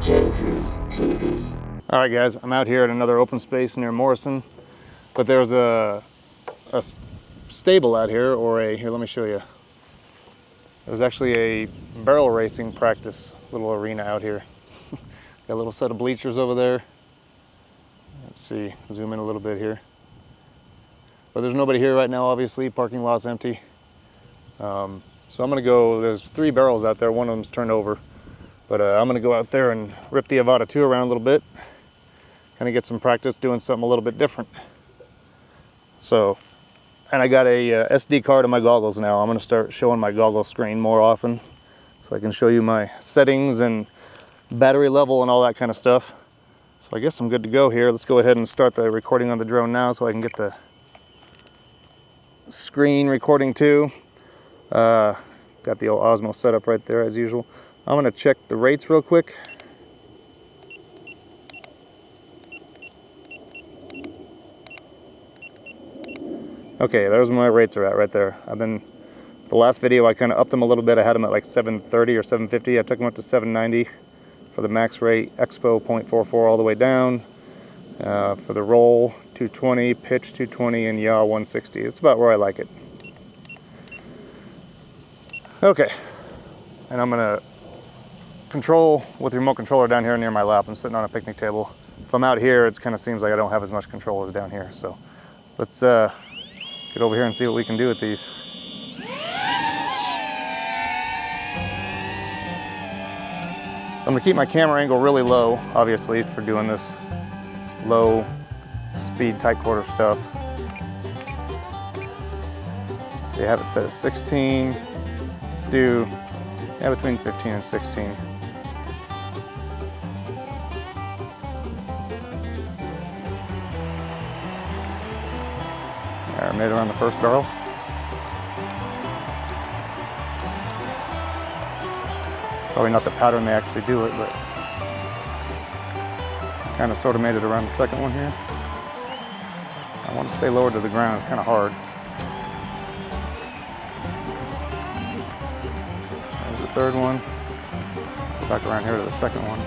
All right, guys, I'm out here at another open space near Morrison, but there's a stable out here, here, let me show you. There's actually a barrel racing practice little arena out here. Got a little set of bleachers over there. Let's see, zoom in a little bit here. But there's nobody here right now, obviously. Parking lot's empty. So I'm gonna go, there's 3 barrels out there. One of them's turned over. But I'm gonna go out there and rip the Avata 2 around a little bit. Kind of get some practice doing something a little bit different. So, and I got a SD card in my goggles now. I'm gonna start showing my goggle screen more often so I can show you my settings and battery level and all that kind of stuff. So I guess I'm good to go here. Let's go ahead and start the recording on the drone now so I can get the screen recording too. Got the old Osmo setup right there as usual. I'm gonna check the rates real quick. Okay, there's where my rates are at right there. The last video I kind of upped them a little bit. I had them at like 730 or 750. I took them up to 790 for the max rate, expo 0.44 all the way down. For the roll, 220, pitch 220, and yaw 160. It's about where I like it. Okay, and I'm gonna control with the remote controller down here near my lap. I'm sitting on a picnic table. If I'm out here, it kind of seems like I don't have as much control as down here. So let's get over here and see what we can do with these. So I'm gonna keep my camera angle really low, obviously, for doing this low speed tight quarter stuff. So you have it set at 16. Let's do between 15 and 16. There, made it around the first barrel. Probably not the pattern they actually do it, but kind of sort of made it around the second one here. I want to stay lower to the ground, it's kind of hard. There's the third one. Go back around here to the second one.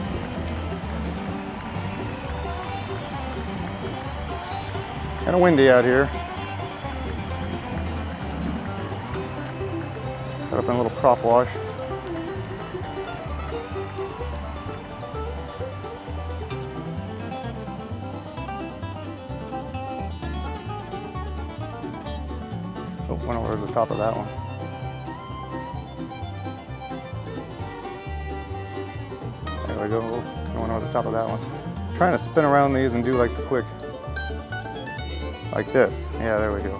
Kind of windy out here. Got up in a little crop wash. Oh, went over to the top of that one. There we go, going over the top of that one. I'm trying to spin around these and do like the quick, like this. Yeah, there we go.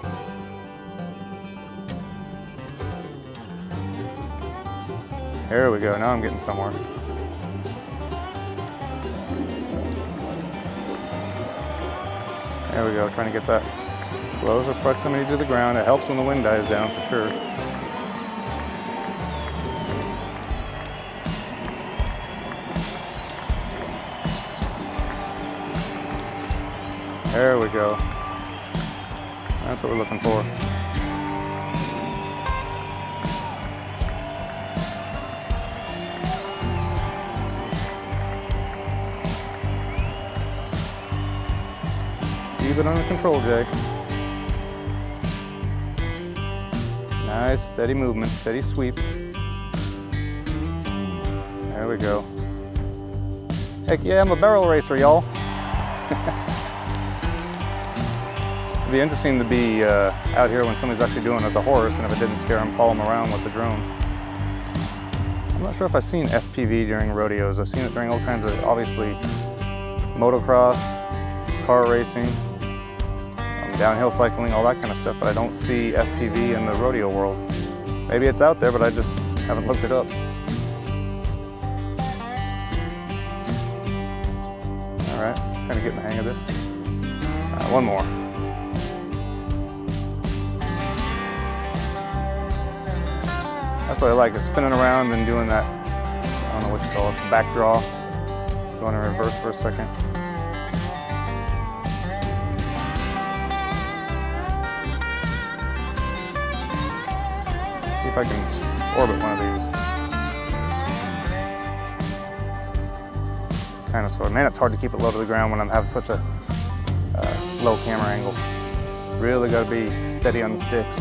There we go, now I'm getting somewhere. There we go, trying to get that closer proximity to the ground. It helps when the wind dies down for sure. There we go. That's what we're looking for. Keep it under control, Jay. Nice, steady movement, steady sweeps. There we go. Heck yeah, I'm a barrel racer, y'all. It'd be interesting to be out here when somebody's actually doing it with the horse, and if it didn't scare them, follow them around with the drone. I'm not sure if I've seen FPV during rodeos. I've seen it during all kinds of, obviously, motocross, car racing, downhill cycling, all that kind of stuff, but I don't see FPV in the rodeo world. Maybe it's out there, but I just haven't looked it up. All right, kind of getting the hang of this. One more. That's what I like, is spinning around and doing that, I don't know what you call it, back draw. Going in reverse for a second. See if I can orbit one of these. kind of sort. Man, it's hard to keep it low to the ground when I'm having such a low camera angle. Really got to be steady on the sticks.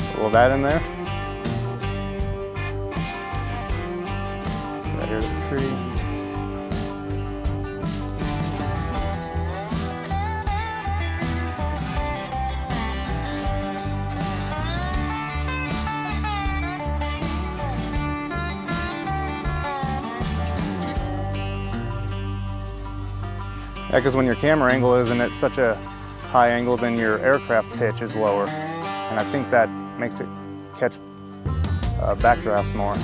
A little of that in there. Right here to the tree. Yeah, because when your camera angle isn't at such a high angle, then your aircraft pitch is lower. And I think that makes it catch backdrafts more.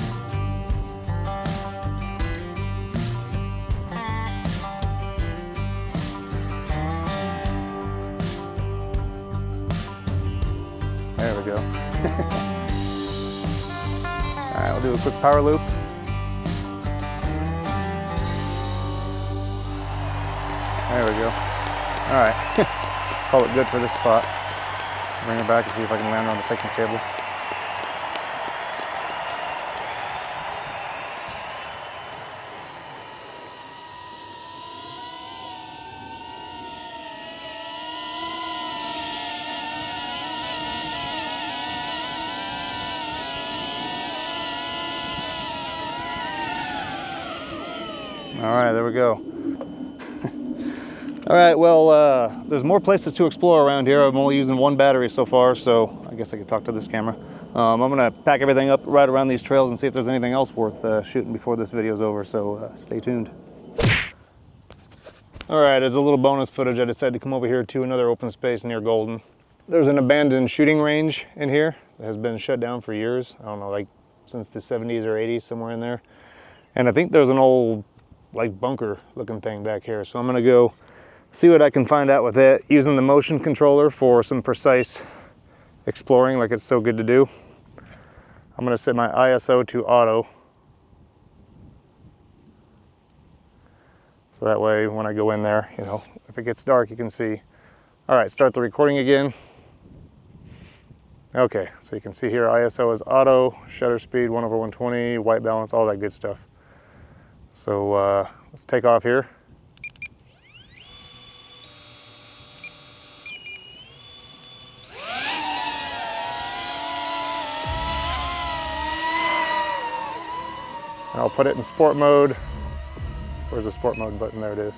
There we go. All right, we'll do a quick power loop. There we go. All right, call it good for this spot. Bring it back and see if I can land on the picnic table. All right, there we go. All right, well, there's more places to explore around here. I'm only using one battery so far, so I guess I could talk to this camera. I'm gonna pack everything up right around these trails and see if there's anything else worth shooting before this video's over, so stay tuned. All right, as a little bonus footage, I decided to come over here to another open space near Golden. There's an abandoned shooting range in here that has been shut down for years. I don't know, like since the 70s or 80s, somewhere in there. And I think there's an old, like, bunker looking thing back here. So I'm gonna go see what I can find out with it, using the motion controller for some precise exploring like it's so good to do. I'm gonna set my ISO to auto. So that way when I go in there, you know, if it gets dark, you can see. All right, start the recording again. Okay, so you can see here ISO is auto, shutter speed 1/120, white balance, all that good stuff. So let's take off here. And I'll put it in sport mode. Where's the sport mode button? There it is.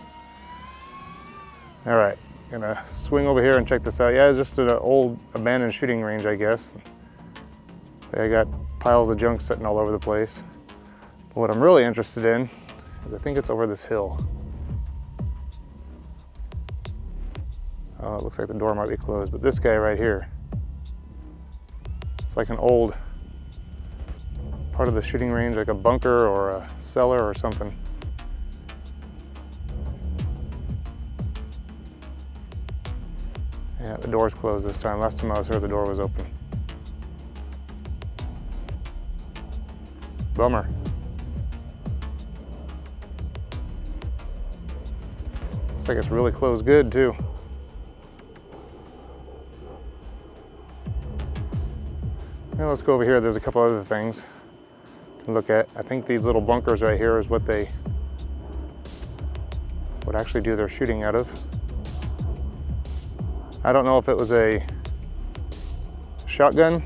All right, gonna swing over here and check this out. Yeah, it's just an old abandoned shooting range, I guess. They got piles of junk sitting all over the place. But what I'm really interested in is I think it's over this hill. Oh, it looks like the door might be closed, but this guy right here, it's like an old part of the shooting range, like a bunker or a cellar or something. Yeah, the door's closed this time. Last time I was here, the door was open. Bummer. Looks like it's really closed good too. Now let's go over here. There's a couple other things to look at. I think these little bunkers right here is what they would actually do their shooting out of. I don't know if it was a shotgun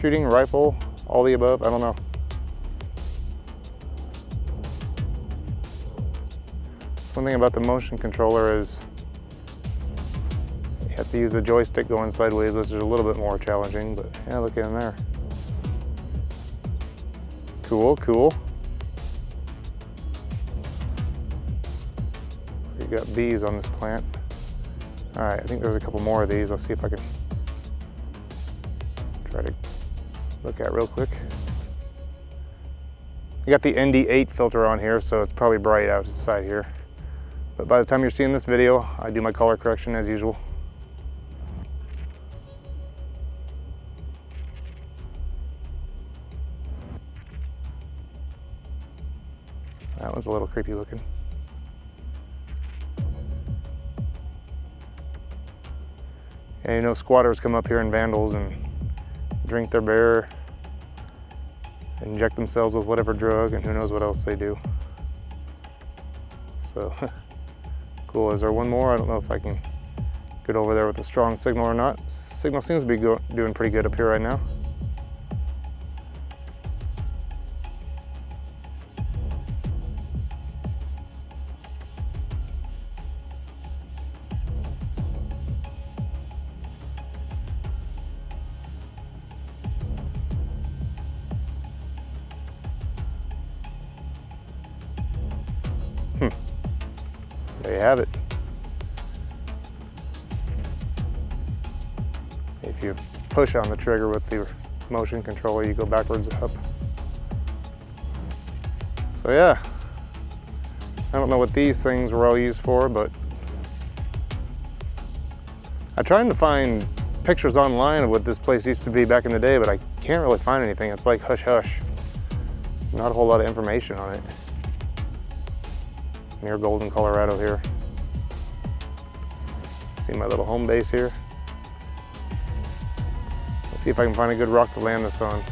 shooting, rifle, all the above, I don't know. One thing about the motion controller is you have to use the joystick going sideways, which is a little bit more challenging, but yeah, look in there. Cool, cool. You got bees on this plant. All right, I think there's a couple more of these. Let's see if I can try to look at real quick. You got the ND8 filter on here, so it's probably bright outside here. But by the time you're seeing this video, I do my color correction as usual. That one's a little creepy looking. And you know, squatters come up here and vandals and drink their beer, inject themselves with whatever drug, and who knows what else they do. So, cool. Is there one more? I don't know if I can get over there with a strong signal or not. Signal seems to be doing pretty good up here right now. There you have it. If you push on the trigger with the motion controller, you go backwards up. So yeah, I don't know what these things were all used for, but I'm trying to find pictures online of what this place used to be back in the day, but I can't really find anything. It's like hush hush. Not a whole lot of information on it. Near Golden, Colorado here. See my little home base here. Let's see if I can find a good rock to land this on.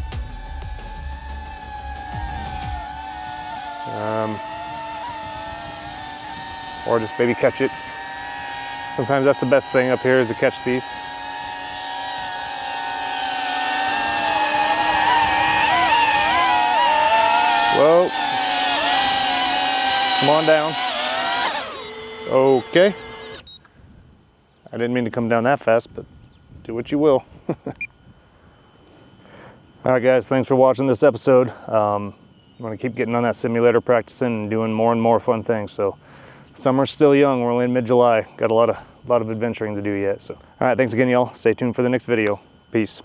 Or just maybe catch it. Sometimes that's the best thing up here, is to catch these. Whoa. Come on down. Okay. I didn't mean to come down that fast, but do what you will. All right, guys, thanks for watching this episode. I'm going to keep getting on that simulator, practicing and doing more and more fun things. So summer's still young. We're only in mid-July. Got a lot of adventuring to do yet. So, all right, thanks again, y'all. Stay tuned for the next video. Peace.